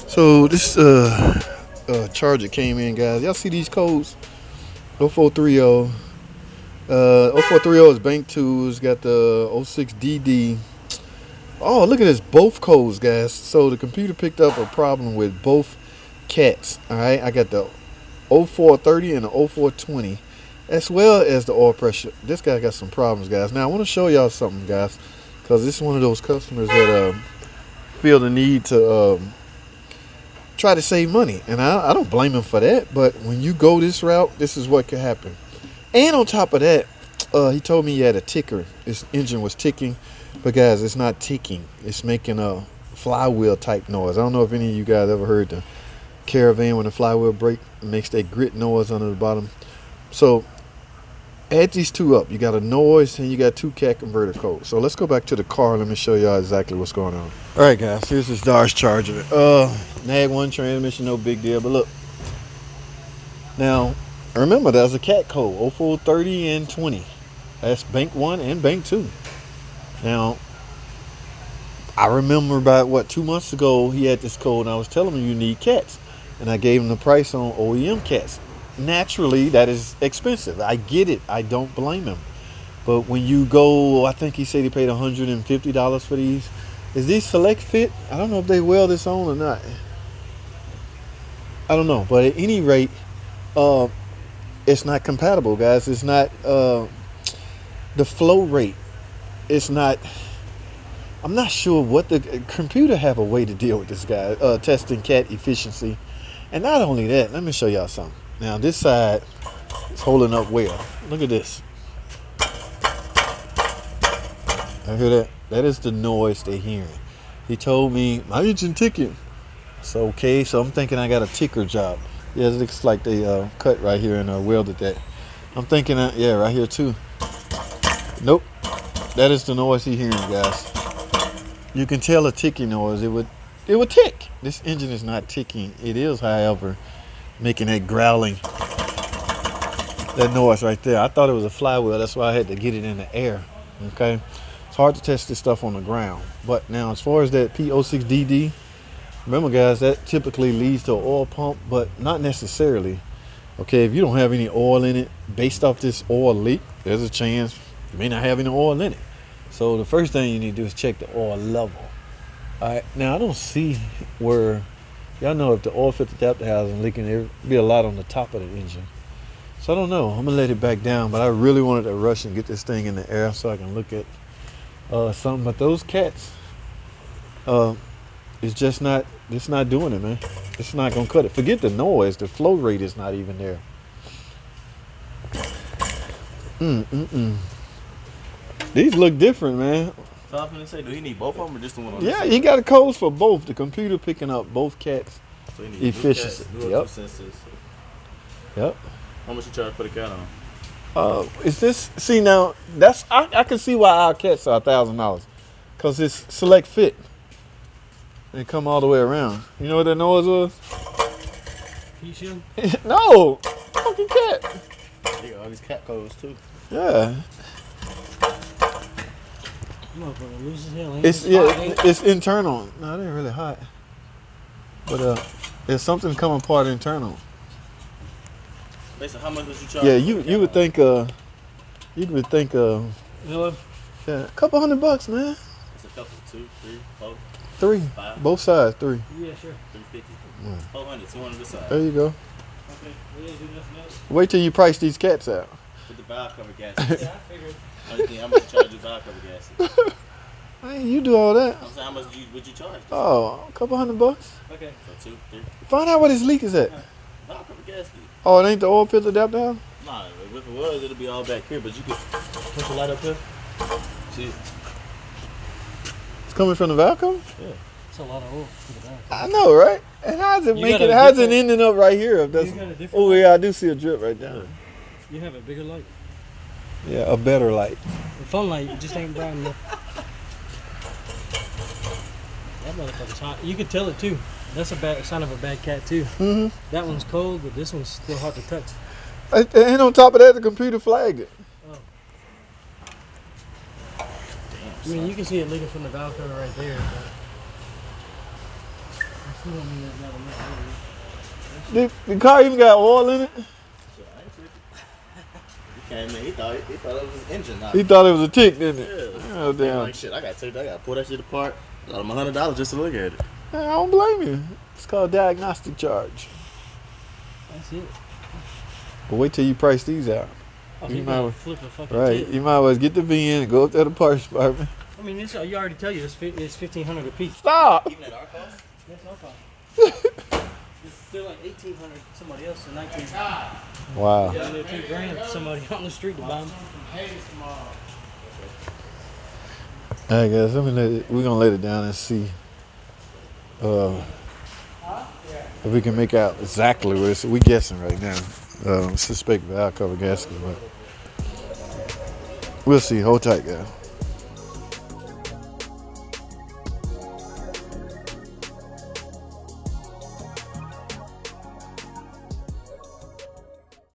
So this charger came in, guys. Y'all see these codes? 0430. 0430 is bank 2. It's got the 06DD. Oh, look at this. Both codes, guys. So the computer picked up a problem with both cats. Alright, I got the 0430 and the 0420, as well as the oil pressure. This guy got some problems, guys. Now I want to show y'all something, guys, because this is one of those customers that feel the need to try to save money, and I don't blame him for that. But when you go this route, this is what could happen. And on top of that, he told me he had a ticker. His engine was ticking, but guys, it's not ticking. It's making a flywheel type noise. I don't know if any of you guys ever heard the Caravan when the flywheel break, it makes that grit noise under the bottom. So add these two up. You got a noise and you got two cat converter codes. So let's go back to the car. Let me show y'all exactly what's going on. All right, guys, here's this Dodge Charger. Nag 1 transmission, no big deal. But look, now remember there's a cat code 0430 and 20. That's bank 1 and bank 2. Now I remember about 2 months ago he had this code and I was telling him you need cats, and I gave him the price on OEM cats. Naturally, that is expensive. I get it. I don't blame him. But when you go, I think he said he paid $150 for these. Is these select fit? I don't know if they weld this on or not. I don't know. But at any rate, it's not compatible, guys. It's not the flow rate. It's not. I'm not sure what the computer have a way to deal with this guy testing cat efficiency. And not only that, let me show y'all something. Now this side is holding up well. Look at this. I hear that? That is the noise they're hearing. He told me my engine ticking. So okay, so I'm thinking I got a ticker job. Yeah, it looks like they cut right here and welded that. I'm thinking yeah, right here too. Nope. That is the noise he's hearing, guys. You can tell a ticking noise. It would tick. This engine is not ticking. It is, however, making that growling, that noise right there. I thought it was a flywheel. That's why I had to get it in the air. Okay, it's hard to test this stuff on the ground. But now, as far as that P06DD, remember, guys, that typically leads to an oil pump, but not necessarily. Okay, if you don't have any oil in it, based off this oil leak, there's a chance you may not have any oil in it. So the first thing you need to do is check the oil level. All right, now I don't see where, y'all know if the oil filter adapter housing leaking, there'd be a lot on the top of the engine. So I don't know, I'm gonna let it back down, but I really wanted to rush and get this thing in the air so I can look at something. But those cats, it's just not, it's not doing it, man. It's not gonna cut it. Forget the noise, the flow rate is not even there. These look different, man. So I was gonna say, do he need both of them or just the one on Yeah, the he got a codes for both. The computer picking up both cats' so he needs efficiency. Two Yep. sensors. Yep. How much you charge for the cat on? Is this? See now, that's I can see why our cats are $1,000, cause it's select fit. They come all the way around. You know what that noise was? No, fucking cat. They got all these cat codes too. Yeah. It's It's internal. No, it ain't really hot. But there's something coming apart internal. Basically, how much would you charge? Yeah, you would think yeah, a couple $100, man. It's a couple, 2, 3, 4, 3, 5. both sides, 3. Yeah, sure. 350. 400, 200 this side. There you go. Okay. We didn't do nothing else. Wait till you price these cats out. With the valve cover gaskets. Yeah, I figured. How much you charge the valve cover gaskets? Hey, you do all that. I'm saying, how much would you charge? Oh, a couple $100. Okay. So 2, 3. Find out what his leak is at. Valve cover gasket. Oh, it ain't the oil filter adapter housing? Nah, if it was, it'll be all back here. But you could push the light up here. See? It's coming from the valve cover? Yeah. It's a lot of oil for the back. I know, right? And how's it You making? got a How's it different- ending up right here? If that's, You got a different oh light? yeah, I do see a drip right down. You have a bigger light. Yeah, a better light. The phone light just ain't bright enough. That motherfucker's hot. You can tell it too. That's a bad sign of a bad cat too. Mm-hmm. That one's cold, but this one's still hard to touch. And on top of that, the computer flagged it. Oh. I mean, you can see it leaking from the valve cover right there. But You don't need that The car even got oil in it. So I ain't tripping. He came in, he thought it was his engine knock. He thought it was a tick, didn't it? Yeah. Oh, damn. Like shit, I gotta pull that shit apart. Got him $100 just to look at it. I don't blame you. It's called diagnostic charge. That's it. But wait till you price these out. Oh, You you might gotta well- flip a fucking Right. tip. You might as well get the VN and go up to the parts department. I mean, you already tell you it's $1,500 a piece. Stop. Even at our cost? That's no problem. They're like $1,800 somebody else and $1,900. Wow. Yeah, they're $2,000 for somebody on the street to buy them. All right, guys. We're gonna let it down and see if we can make out exactly what it's. We guessing right now. Suspect valve cover gasket, but we'll see. Hold tight, guys.